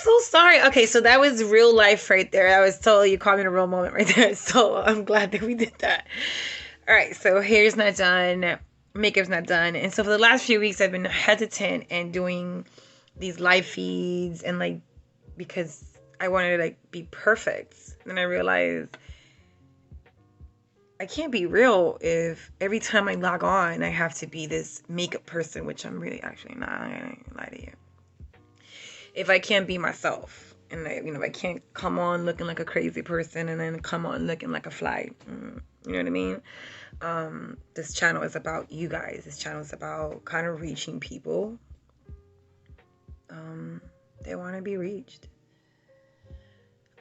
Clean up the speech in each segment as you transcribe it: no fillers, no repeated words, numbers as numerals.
so sorry. Okay, so that was real life right there. I was totally, you caught me in a real moment right there. So I'm glad that we did that. All right, so hair's not done, makeup's not done. And so for the last few weeks, I've been hesitant and doing these live feeds and like, because I wanted to like be perfect. And I realized I can't be real if every time I log on, I have to be this makeup person, which I'm really actually not. I'm gonna lie to you. If I can't be myself, and I can't come on looking like a crazy person and then come on looking like a fly. You know what I mean? This channel is about you guys. This channel is about kind of reaching people. They want to be reached.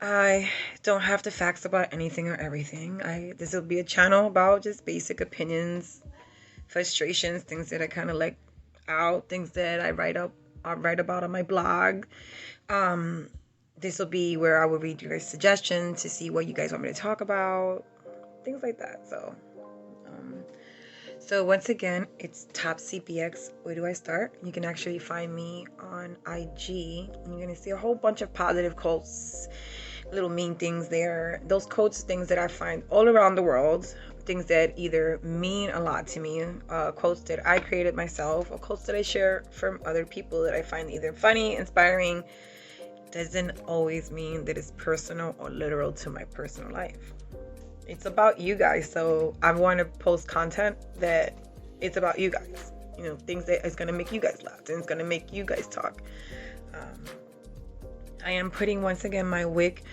I don't have the facts about anything or everything. This will be a channel about just basic opinions, frustrations, things that I kind of like out, things that I write about on my blog. This will be where I will read your suggestions to see what you guys want me to talk about, things like that. So once again, it's TopCPX. Where do I start? You can actually find me on IG, and you're gonna see a whole bunch of positive quotes, little mean things there. Those quotes, things that I find all around the world, things that either mean a lot to me, quotes that I created myself, or quotes that I share from other people that I find either funny, inspiring. Doesn't always mean that it's personal or literal to my personal life. It's about you guys, so I want to post content that it's about you guys. Things that is going to make you guys laugh and it's going to make you guys talk. I am putting, once again, my Wix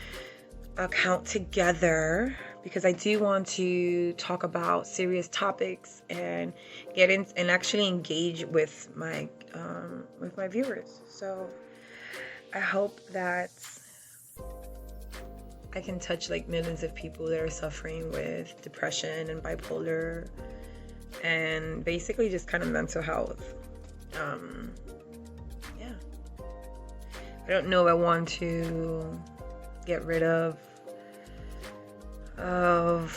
account together because I do want to talk about serious topics and get in and actually engage with my viewers. So I hope that I can touch like millions of people that are suffering with depression and bipolar and basically just kind of mental health. Yeah. I don't know if I want to get rid of a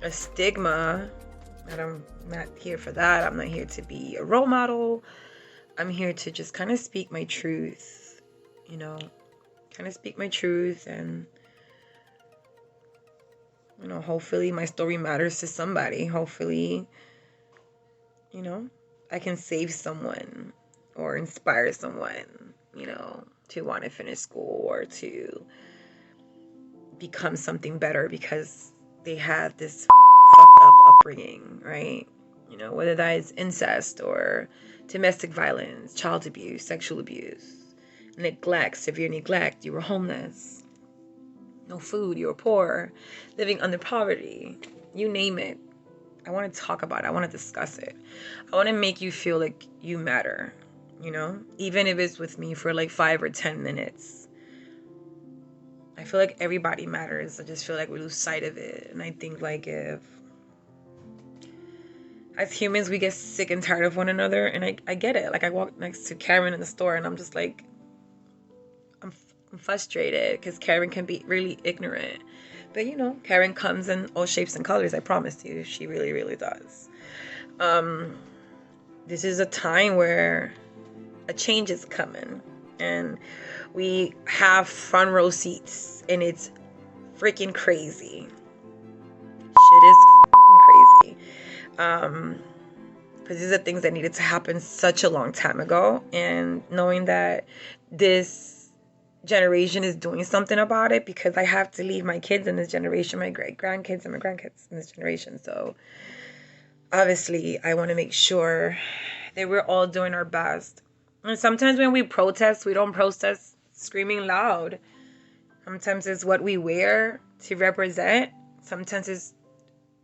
stigma. I'm not here for that. I'm not here to be a role model. I'm here to just kind of speak my truth, kind of speak my truth, and hopefully my story matters to somebody. Hopefully I can save someone or inspire someone to want to finish school or to become something better because they have this fucked up upbringing, right? Whether that is incest or domestic violence, child abuse, sexual abuse, neglect, severe neglect, you were homeless, no food, you were poor, living under poverty, you name it. I want to talk about it. I want to discuss it. I want to make you feel like you matter, even if it's with me for like 5 or 10 minutes. I feel like everybody matters. I just feel like we lose sight of it. And I think like if as humans, we get sick and tired of one another, and I get it. Like I walk next to Karen in the store, and I'm just like, I'm frustrated because Karen can be really ignorant. But Karen comes in all shapes and colors. I promise you, she really, really does. This is a time where a change is coming, and we have front row seats, and it's freaking crazy. Shit is crazy. Because these are things that needed to happen such a long time ago, and knowing that this generation is doing something about it, because I have to leave my kids in this generation, my great-grandkids and my grandkids in this generation. So obviously I want to make sure that we're all doing our best. And sometimes when we protest, we don't protest screaming loud. Sometimes it's what we wear to represent. Sometimes it's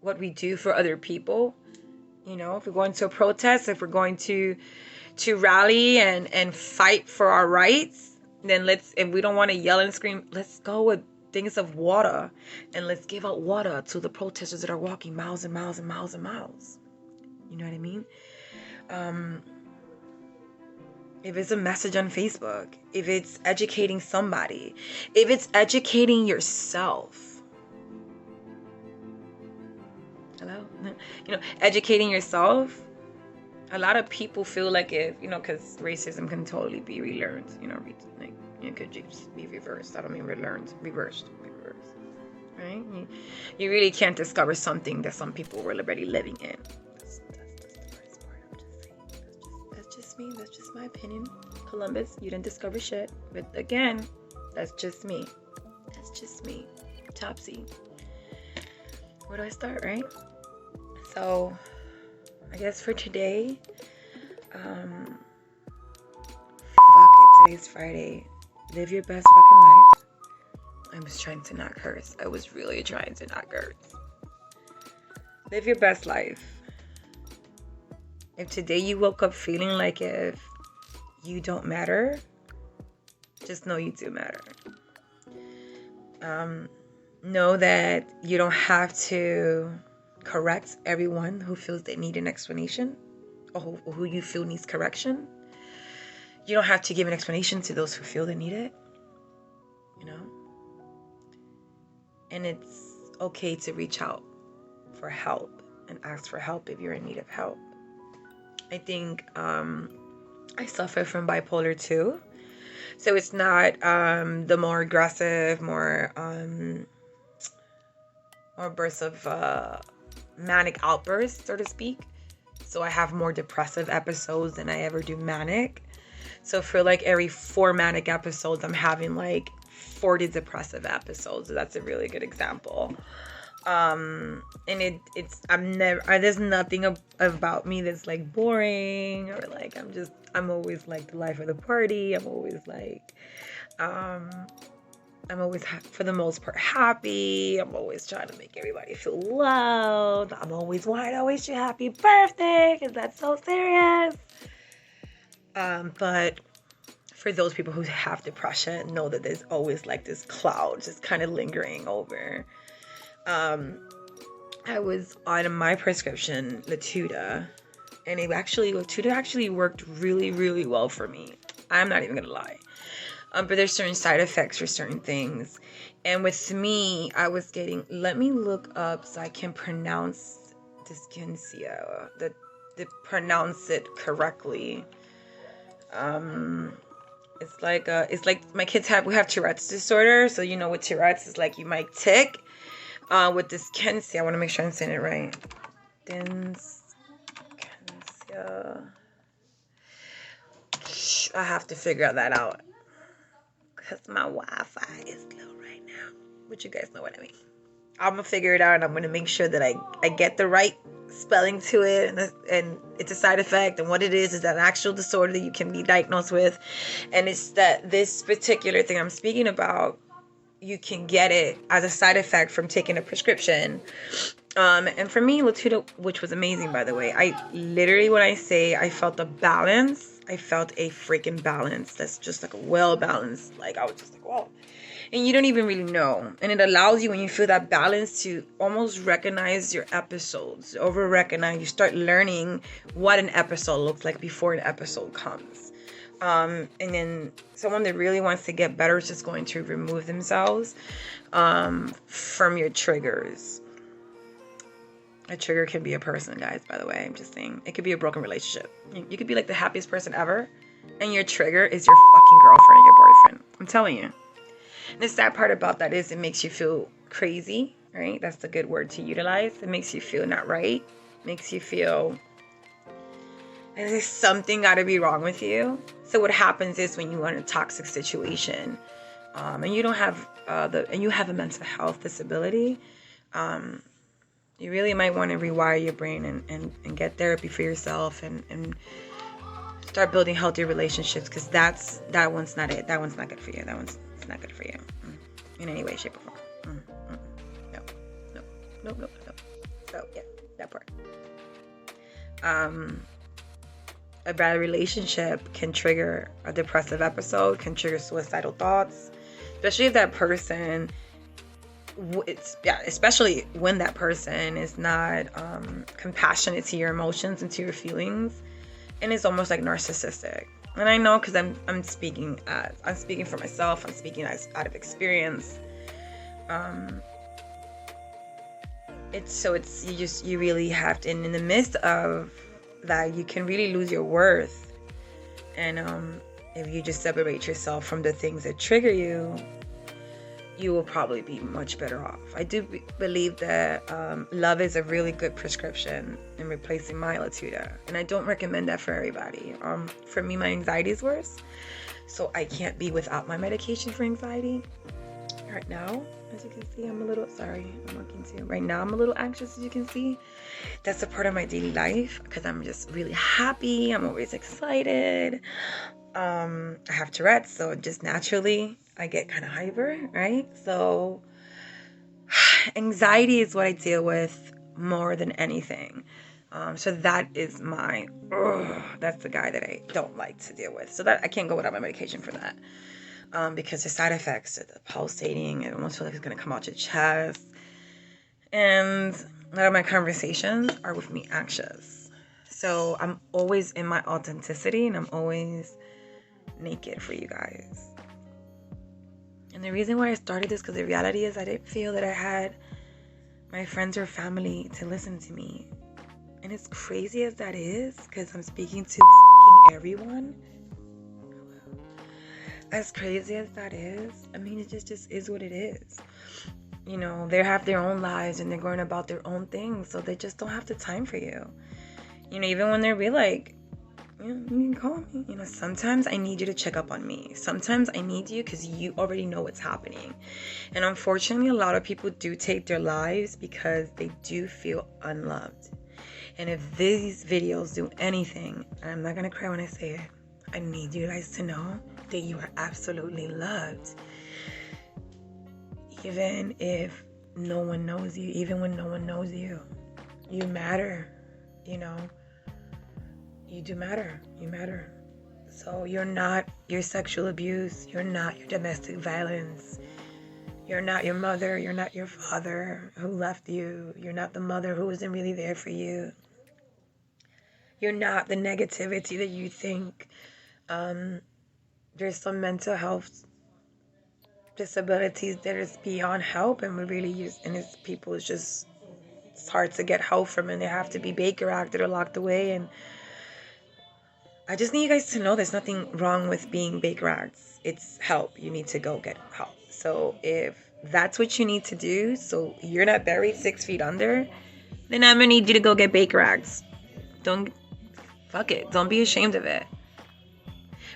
what we do for other people. If we're going to a protest, if we're going to rally and fight for our rights, then if we don't want to yell and scream, let's go with things of water, and let's give out water to the protesters that are walking miles and miles and miles and miles. You know what I mean? If it's a message on Facebook, if it's educating somebody, if it's educating yourself. Hello? Educating yourself. A lot of people feel like if, because racism can totally be relearned, like it could just be reversed. I don't mean relearned, reversed, right? You really can't discover something that some people were already living in. That's the first part. I'm just saying. That's just me. That's just my opinion. Columbus, you didn't discover shit. But again, that's just me. That's just me. Topsy. Where do I start, right? So, I guess for today, fuck it, today's Friday. Live your best fucking life. I was trying to not curse. I was really trying to not curse. Live your best life. If today you woke up feeling like if you don't matter, just know you do matter. Know that you don't have to correct everyone who feels they need an explanation or who you feel needs correction. You don't have to give an explanation to those who feel they need it, And it's okay to reach out for help and ask for help if you're in need of help. I think I suffer from bipolar too. So it's not the more aggressive, more bursts of manic outbursts, so to speak. So I have more depressive episodes than I ever do manic. So for like every 4 manic episodes, I'm having like 40 depressive episodes. So that's a really good example. And there's nothing about me that's like boring or like I'm always like the life of the party. I'm always like, for the most part, happy. I'm always trying to make everybody feel loved. I'm always wanting to wish you happy birthday because that's so serious. But for those people who have depression, know that there's always like this cloud just kind of lingering over. I was on my prescription, Latuda, and Latuda actually worked really, really well for me. I'm not even gonna lie. But there's certain side effects for certain things. And with me, I was getting, let me look up so I can pronounce dyskinesia, the pronounce it correctly. It's like my kids we have Tourette's disorder. So, with Tourette's, it's like you might tick. With dyskinesia, I want to make sure I'm saying it right. Dyskinesia. I have to figure that out. Because my Wi-Fi is low right now. But you guys know what I mean. I'm going to figure it out, and I'm going to make sure that I get the right spelling to it, and it's a side effect, and what it is an actual disorder that you can be diagnosed with. And it's that this particular thing I'm speaking about, you can get it as a side effect from taking a prescription. And for me, Latuda, which was amazing, by the way, I literally, when I say I felt a balance, I felt a freaking balance that's just like a well-balanced, like I was just like, whoa. And you don't even really know. And it allows you, when you feel that balance, to almost recognize your episodes, over-recognize. You start learning what an episode looks like before an episode comes. And then someone that really wants to get better is just going to remove themselves from your triggers. A trigger can be a person, guys, by the way. I'm just saying. It could be a broken relationship. You could be like the happiest person ever, and your trigger is your fucking girlfriend or your boyfriend. I'm telling you. And the sad part about that is it makes you feel crazy, right? That's the good word to utilize. It makes you feel not right. Makes you feel there's something got to be wrong with you. So what happens is when you're in a toxic situation, and you don't have and you have a mental health disability, you really might want to rewire your brain and get therapy for yourself and start building healthy relationships, because that one's not it. That one's not good for you. It's not good for you in any way, shape, or form. No. So yeah, that part. A bad relationship can trigger a depressive episode, can trigger suicidal thoughts, especially if that person, especially when that person is not compassionate to your emotions and to your feelings, and is almost like narcissistic. And I know, because I'm speaking for myself. I'm speaking out of experience. You really have to, in the midst of that you can really lose your worth. And if you just separate yourself from the things that trigger you, you will probably be much better off. I do believe that love is a really good prescription in replacing my Latuda. And I don't recommend that for everybody. For me, my anxiety is worse. So I can't be without my medication for anxiety. Right now, as you can see, I'm looking too. Right now, I'm a little anxious, as you can see. That's a part of my daily life because I'm just really happy. I'm always excited. I have Tourette's, so just naturally I get kind of hyper, right? So anxiety is what I deal with more than anything. So that is that's the guy that I don't like to deal with. So that I can't go without my medication for that. Because the side effects, the pulsating, it almost feels like it's gonna come out your chest. And a lot of my conversations are with me anxious. So I'm always in my authenticity and I'm always naked for you guys. And the reason why I started this, because the reality is I didn't feel that I had my friends or family to listen to me. And as crazy as that is, because I'm speaking to everyone, as crazy as that is, I mean, it just is what it is. You know, they have their own lives and they're going about their own things, so they just don't have the time for you. You know, even when they're real, like, you can call me. You know, sometimes I need you to check up on me. Sometimes I need you because you already know what's happening. And unfortunately, a lot of people do take their lives because they do feel unloved. And if these videos do anything, and I'm not going to cry when I say it, I need you guys to know that you are absolutely loved. Even if no one knows you, even when no one knows you, you matter, you know. You do matter. You matter. So you're not your sexual abuse. You're not your domestic violence. You're not your mother. You're not your father who left you. You're not the mother who wasn't really there for you. You're not the negativity that you think. There's some mental health disabilities that is beyond help, and we really use, and it's people, it's hard to get help from, and they have to be Baker acted or locked away. And I just need you guys to know there's nothing wrong with being Baker acts. It's help. You need to go get help. So if that's what you need to do, so you're not buried 6 feet under, then I'm gonna need you to go get Baker acts. Fuck it. Don't be ashamed of it.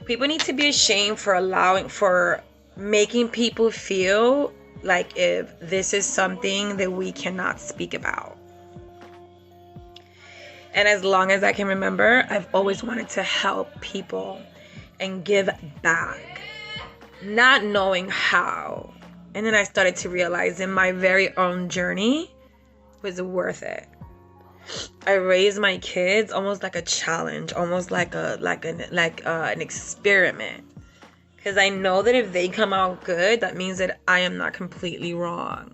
People need to be ashamed for making people feel like if this is something that we cannot speak about. And as long as I can remember, I've always wanted to help people and give back, not knowing how. And then I started to realize in my very own journey was worth it. I raised my kids almost like a challenge, almost like an experiment. Because I know that if they come out good, that means that I am not completely wrong.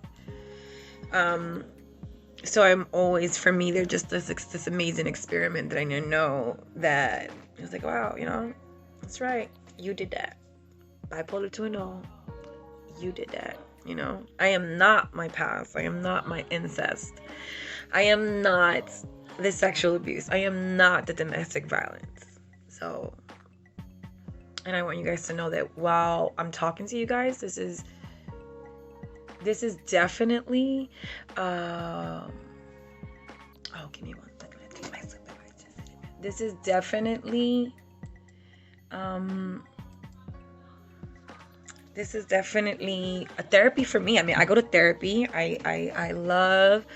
So I'm always, for me, they're just this amazing experiment that I know that I was like, wow, you know, that's right. You did that. Bipolar 2.0. You did that. You know, I am not my past. I am not my incest. I am not the sexual abuse. I am not the domestic violence. So, and I want you guys to know that while I'm talking to you guys, this is definitely, give me 1 second. I take my sip. This is definitely, a therapy for me. I mean, I go to therapy. I love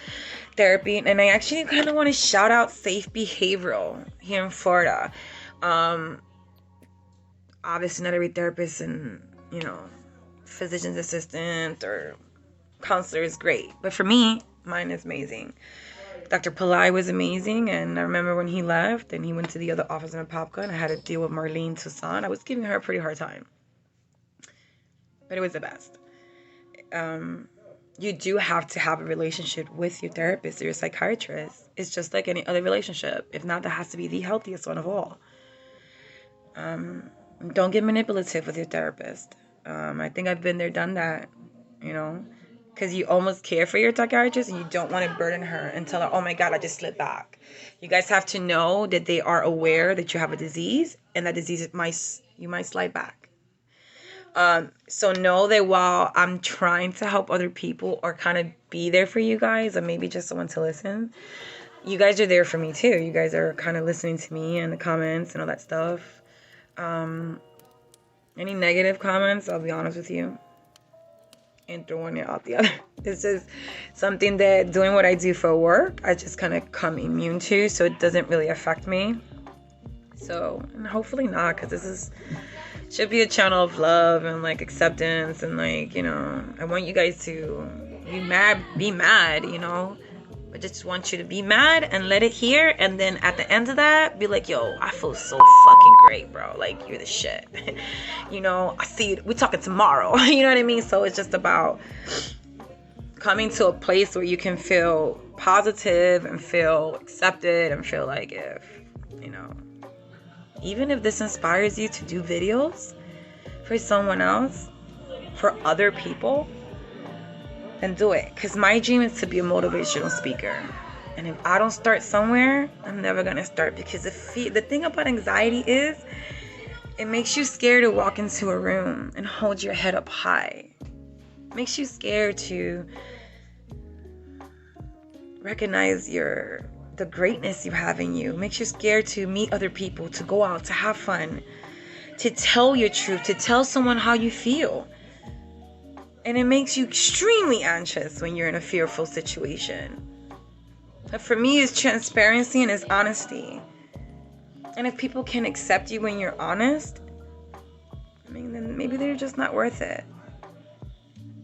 therapy, and I actually kind of want to shout out Safe Behavioral here in Florida. Obviously, not every therapist and, you know, physician's assistant or counselor is great, but for me, mine is amazing. Dr. Pillai was amazing, and I remember when he left and he went to the other office in Apopka, and I had to deal with Marlene Toussaint. I was giving her a pretty hard time, but it was the best. You do have to have a relationship with your therapist or your psychiatrist. It's just like any other relationship. If not, that has to be the healthiest one of all. Don't get manipulative with your therapist. I think I've been there, done that, you know, because you almost care for your psychiatrist and you don't want to burden her and tell her, oh my God, I just slipped back. You guys have to know that they are aware that you have a disease, and that disease you might slide back. So know that while I'm trying to help other people or kind of be there for you guys, or maybe just someone to listen, you guys are there for me too. You guys are kind of listening to me and the comments and all that stuff. Any negative comments, I'll be honest with you, and throwing it out the other. This is something that doing what I do for work, I just kind of come immune to, so it doesn't really affect me. So, and hopefully not, because this should be a channel of love and like acceptance, and like, you know, I want you guys to be mad, you know. I just want you to be mad and let it here, and then at the end of that, be like, yo, I feel so fucking great, bro. Like, you're the shit. You know, I see you. We're talking tomorrow. You know what I mean? So it's just about coming to a place where you can feel positive and feel accepted and feel like, if, you know, even if this inspires you to do videos for someone else, for other people, then do it. Because my dream is to be a motivational speaker. And if I don't start somewhere, I'm never going to start. Because the thing about anxiety is, it makes you scared to walk into a room and hold your head up high. It makes you scared to recognize the greatness you have in you. It makes you scared to meet other people, to go out, to have fun, to tell your truth, to tell someone how you feel. And it makes you extremely anxious when you're in a fearful situation. But for me, it's transparency and it's honesty. And if people can accept you when you're honest, I mean, then maybe they're just not worth it.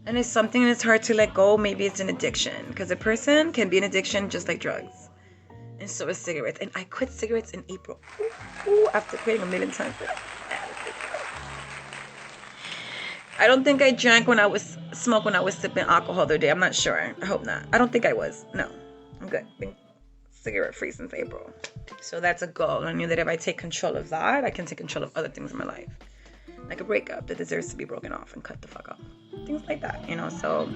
And it's something that's hard to let go. Maybe it's an addiction. Because a person can be an addiction just like drugs. And so is cigarettes. And I quit cigarettes in April. After quitting a million times. I don't think I drank when I was sipping alcohol the other day. I'm not sure. I hope not. I don't think I was. No, I'm good. Been cigarette free since April. So that's a goal. I knew that if I take control of that, I can take control of other things in my life. Like a breakup that deserves to be broken off and cut the fuck up. Things like that, you know, so.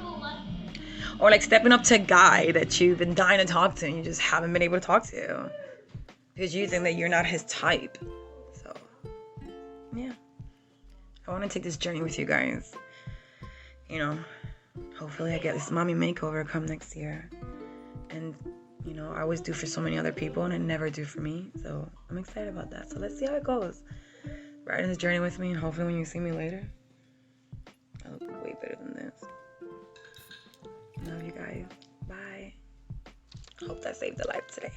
Or like stepping up to a guy that you've been dying to talk to and you just haven't been able to talk to. Because you think that you're not his type. So, yeah. I want to take this journey with you guys. You know, hopefully I get this mommy makeover come next year. And, you know, I always do for so many other people and I never do for me. So I'm excited about that. So let's see how it goes. Ride in this journey with me, and hopefully when you see me later, I look way better than this. Love you guys. Bye. Hope that saved a life today.